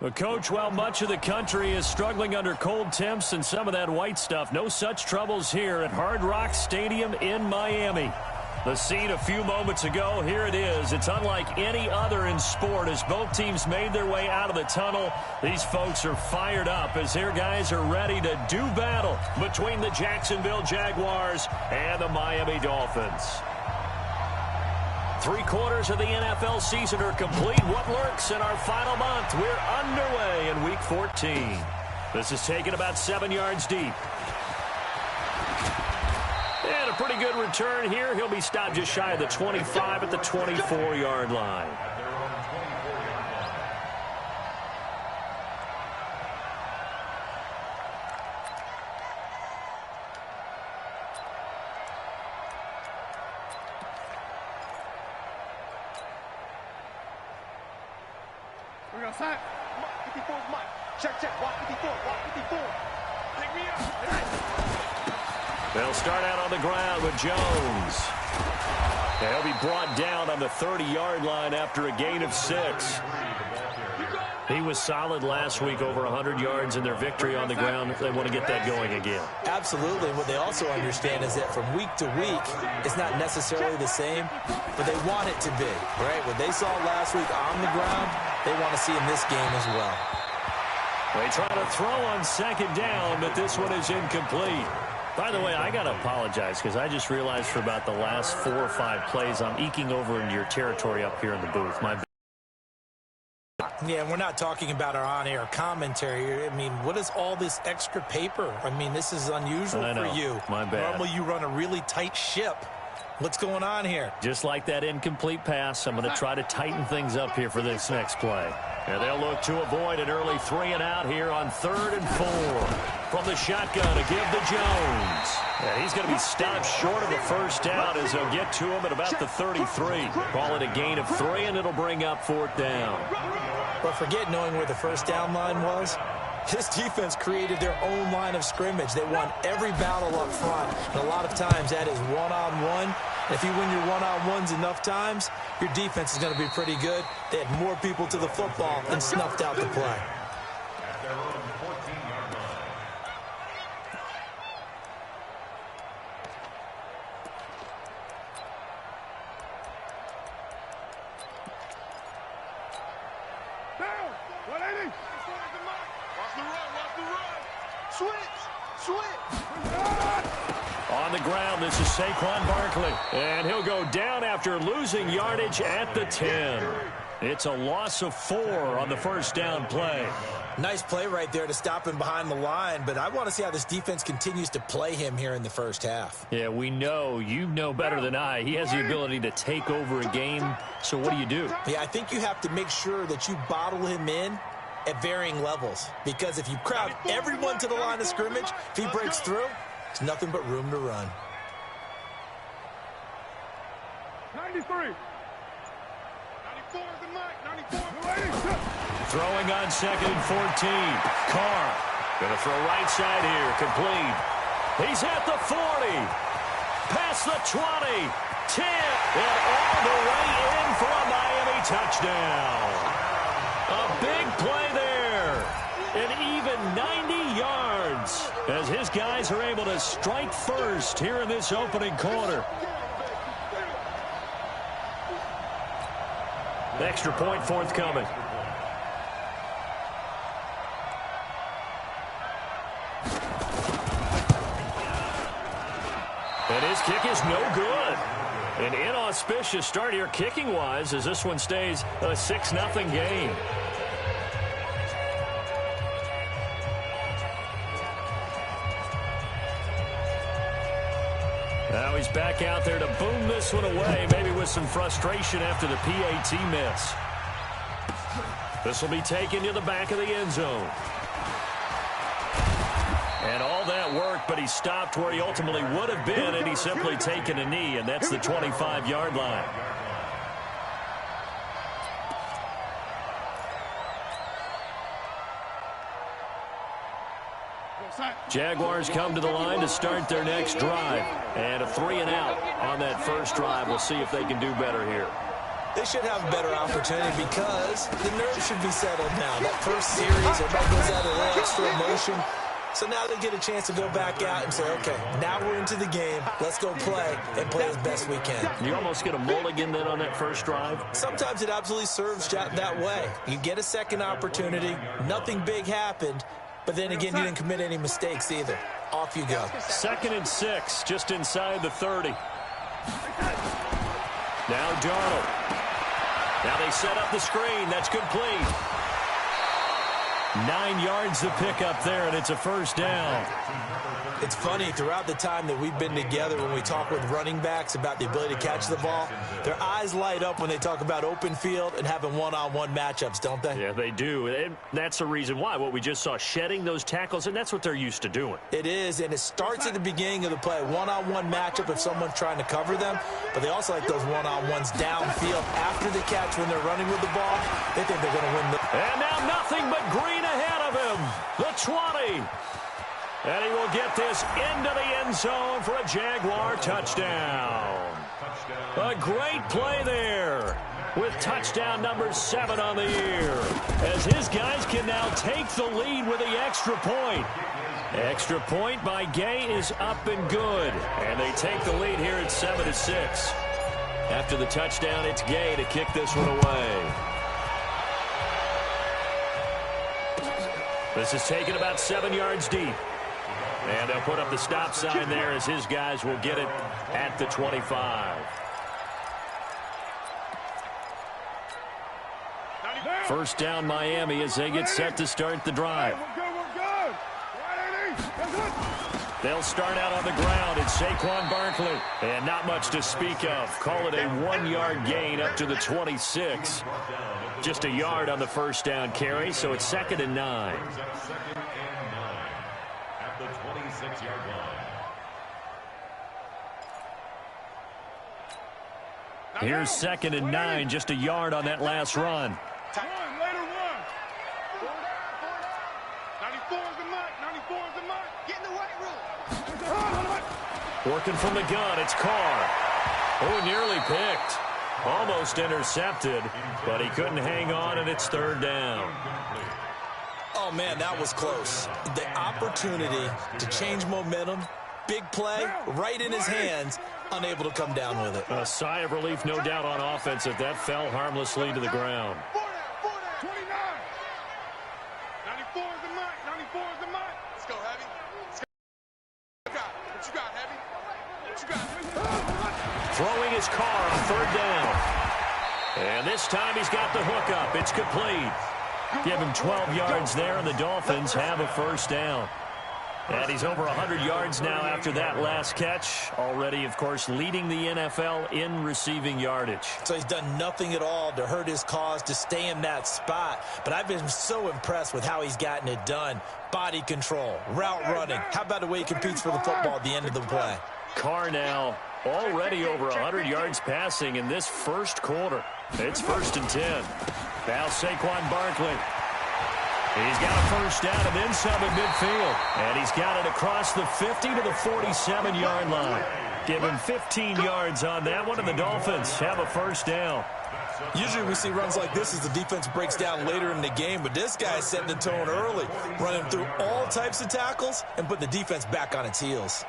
Well, Coach, while much of the country is struggling under cold temps and some of that white stuff, no such troubles here at Hard Rock Stadium in Miami. The scene a few moments ago, here it is. It's unlike any other in sport as both teams made their way out of the tunnel. These folks are fired up as their guys are ready to do battle between the Jacksonville Jaguars and the Miami Dolphins. 3/4 of the NFL season are complete. What lurks in our final month? We're underway in Week 14. This is taken about 7 yards deep. And a pretty good return here. He'll be stopped just shy of the 25 at the 24-yard line. Outside. 54 is Mike. Check. Walk 54. Walk 54. Take me out. They'll start out on the ground with Jones. He'll be brought down on the 30-yard line after a gain of 6. He was solid last week, over 100 yards in their victory on the ground. They want to get that going again. Absolutely. What they also understand is that from week to week, it's not necessarily the same, but they want it to be, right? What they saw last week on the ground, they want to see in this game as well. They try to throw on second down, but this one is incomplete. By the way, I got to apologize because I just realized for about the last 4 or 5 plays, I'm eking over into your territory up here in the booth. My bad. Yeah, and we're not talking about our on-air commentary. I mean, what is all this extra paper? I mean, this is unusual for you. My bad. Normally you run a really tight ship. What's going on here? Just like that incomplete pass, I'm going to try to tighten things up here for this next play. And they'll look to avoid an early 3-and-out here on 3rd and 4. From the shotgun to give to Jones. And he's going to be stopped short of the first down as they'll get to him at about the 33. Call it a gain of 3, and it'll bring up 4th down. But forget knowing where the first down line was. This defense created their own line of scrimmage. They won every battle up front. And a lot of times that is one-on-one. If you win your one-on-ones enough times, your defense is going to be pretty good. They had more people to the football and snuffed out the play. On the ground, this is Saquon Barkley. And he'll go down after losing yardage at the 10. It's a loss of 4 on the first down play. Nice play right there to stop him behind the line, but I want to see how this defense continues to play him here in the first half. Yeah, we know. You know better than I. He has the ability to take over a game. So what do? Yeah, I think you have to make sure that you bottle him in at varying levels, because if you crowd everyone to the line of scrimmage, if he breaks through, it's nothing but room to run. 93. 94 is the mic. 94. Throwing on 2nd and 14. Carr going to throw right side here. Complete. He's at the 40. Past the 20. 10. And all the way in for a Miami touchdown. A big play there. An even 90 yards as his guys are able to strike first here in this opening quarter. Extra point forthcoming. And his kick is no good. An inauspicious start here kicking-wise as this one stays a 6-0 game. Now he's back out there to boom this one away, maybe with some frustration after the PAT miss. This will be taken to the back of the end zone. And all that worked, but he stopped where he ultimately would have been, and he's simply taken a knee, and that's the 25-yard line. Jaguars come to the line to start their next drive. And a 3-and-out on that first drive. We'll see if they can do better here. They should have a better opportunity because the nerves should be settled now. That first series, everybody goes out a little extra emotion. So now they get a chance to go back out and say, okay, now we're into the game. Let's go play and play as best we can. You almost get a mulligan then on that first drive? Sometimes it absolutely serves that way. You get a second opportunity. Nothing big happened. But then again, you didn't commit any mistakes either. Off you go. 2nd and 6, just inside the 30. Now Darnold. Now they set up the screen. That's complete. 9 yards to pick up there, and it's a first down. It's funny, throughout the time that we've been together, when we talk with running backs about the ability to catch the ball, their eyes light up when they talk about open field and having one-on-one matchups, don't they? Yeah, they do. And that's the reason why. What we just saw, shedding those tackles, and that's what they're used to doing. It is, and it starts at the beginning of the play. One-on-one matchup if someone's trying to cover them, but they also like those one-on-ones downfield after the catch when they're running with the ball. They think they're going to win the... And now nothing but green ahead of him. The 20. And he will get this into the end zone for a Jaguar touchdown. A great play there with touchdown number 7 on the year, as his guys can now take the lead with the extra point. Extra point by Gay is up and good, and they take the lead here at 7-6. After the touchdown, it's Gay to kick this one away. This is taken about 7 yards deep. And they'll put up the stop sign there as his guys will get it at the 25. First down Miami as they get set to start the drive. They'll start out on the ground. It's Saquon Barkley. And not much to speak of. Call it a 1-yard gain up to the 26. Just a yard on the first down carry, so it's 2nd and 9. At the 26-yard line. Here's 2nd and 9, just a yard on that last run. Later one. 94 is the mark. 94 is the mark. Get in the weight room. Working from the gun, it's Carr. Oh, nearly picked. Almost intercepted, but he couldn't hang on, and it's 3rd down. Oh, man, that was close. The opportunity to change momentum, big play, right in his hands, unable to come down with it. A sigh of relief, no doubt, on offense if that fell harmlessly to the ground. 29. 94 is the mark. 94 is the mark. Let's go, Heavy. What you got, Heavy? What you got? Throwing his Carr on 3rd down. And this time he's got the hook up. It's complete. Give him 12 yards there, and the Dolphins have a first down. And he's over 100 yards now after that last catch. Already, of course, leading the NFL in receiving yardage. So he's done nothing at all to hurt his cause, to stay in that spot. But I've been so impressed with how he's gotten it done. Body control, route running. How about the way he competes for the football at the end of the play? Carr now already over 100 yards passing in this first quarter. It's 1st and 10. Now Saquon Barkley. He's got a first down and then some at midfield. And he's got it across the 50 to the 47-yard line. Give him 15 yards on that one, and the Dolphins have a first down. Usually we see runs like this as the defense breaks down later in the game, but this guy's setting the tone early, running through all types of tackles and putting the defense back on its heels.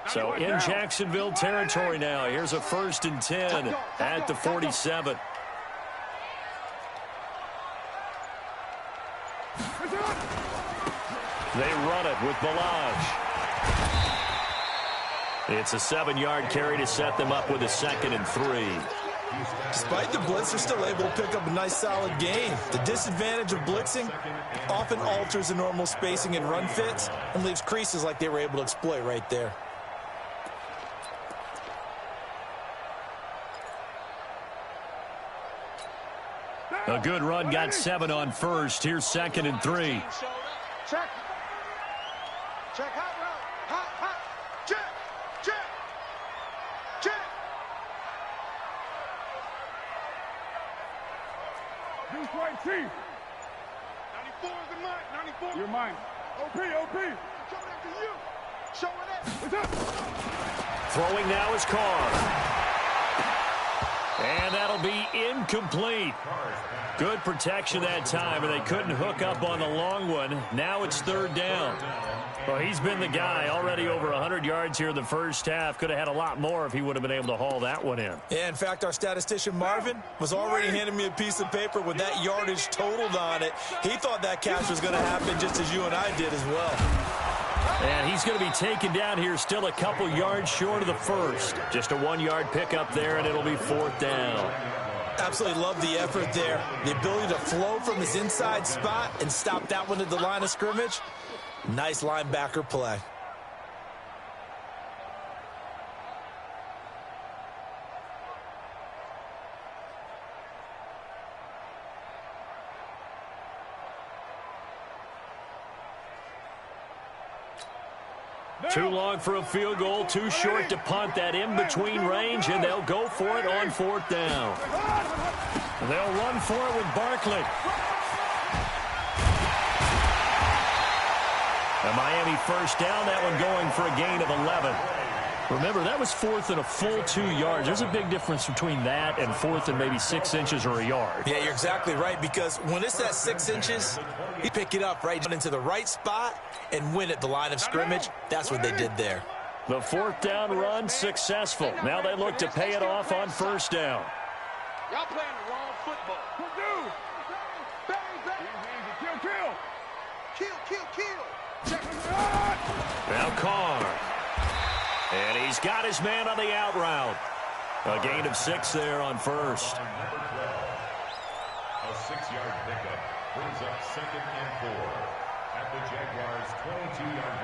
So in Jacksonville territory now. Here's a 1st and 10 at the 47. They run it with Balaj. It's a 7-yard carry to set them up with a 2nd and 3. Despite the blitz, they're still able to pick up a nice solid gain. The disadvantage of blitzing often alters the normal spacing and run fits and leaves creases like they were able to exploit right there. A good run, got 7 on first. Here's 2nd and 3. Check. Check hot route. Hot. Check. Deuce right, Chief. 94 94's in mine. 94. You're mine. OP. Show that to you. Showing that. What's up? Throwing now is Carr. And that'll be incomplete. Good protection that time, and they couldn't hook up on the long one. Now it's third down. Well, he's been the guy already over 100 yards here in the first half. Could have had a lot more if he would have been able to haul that one in. Yeah, in fact, our statistician Marvin was already handing me a piece of paper with that yardage totaled on it. He thought that catch was going to happen just as you and I did as well. And he's going to be taken down here still a couple yards short of the first. Just a 1-yard pickup there, and it'll be fourth down. Absolutely love the effort there. The ability to flow from his inside spot and stop that one at the line of scrimmage. Nice linebacker play. Too long for a field goal, too short to punt. That in-between range, and they'll go for it on fourth down. They'll run for it with Barkley. A Miami first down, that one going for a gain of 11. Remember, that was fourth and a full 2 yards. There's a big difference between that and fourth and maybe 6 inches or a yard. Yeah, you're exactly right, because when it's at 6 inches, you pick it up right into the right spot and win at the line of scrimmage. That's what they did there. The fourth down run successful. Now they look to pay it off on first down. Y'all playing the wrong football. Dude. Bang. Kill. Check. Now Carr. And he's got his man on the out route. A gain of 6 there on first. A 6-yard pickup brings up 2nd and 4 at the Jaguars' 22-yard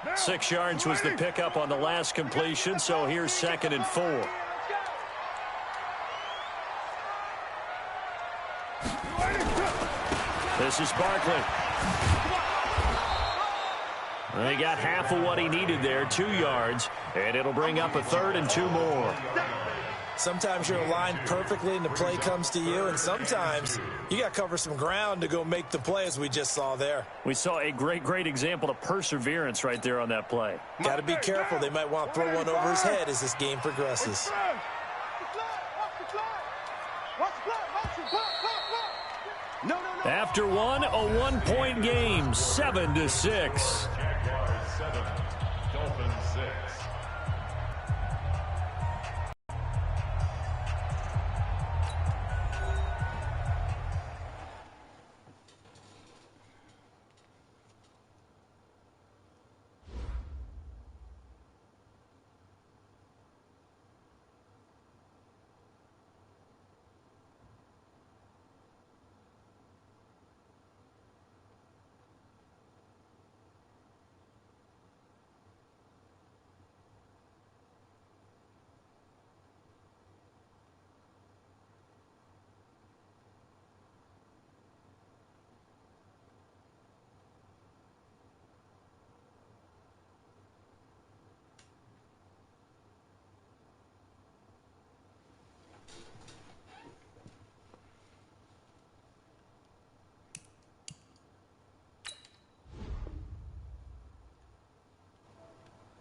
line. 6 yards was the pickup on the last completion, so here's 2nd and 4. This is Barkley. He got half of what he needed there, 2 yards, and it'll bring up a 3rd and 2 more. Sometimes you're aligned perfectly and the play comes to you, and sometimes you got to cover some ground to go make the play, as we just saw there. We saw a great example of perseverance right there on that play. Got to be careful. They might want to throw one over his head as this game progresses. After one, a 1-point game, 7-6. Jaguars 7, Dolphins 6.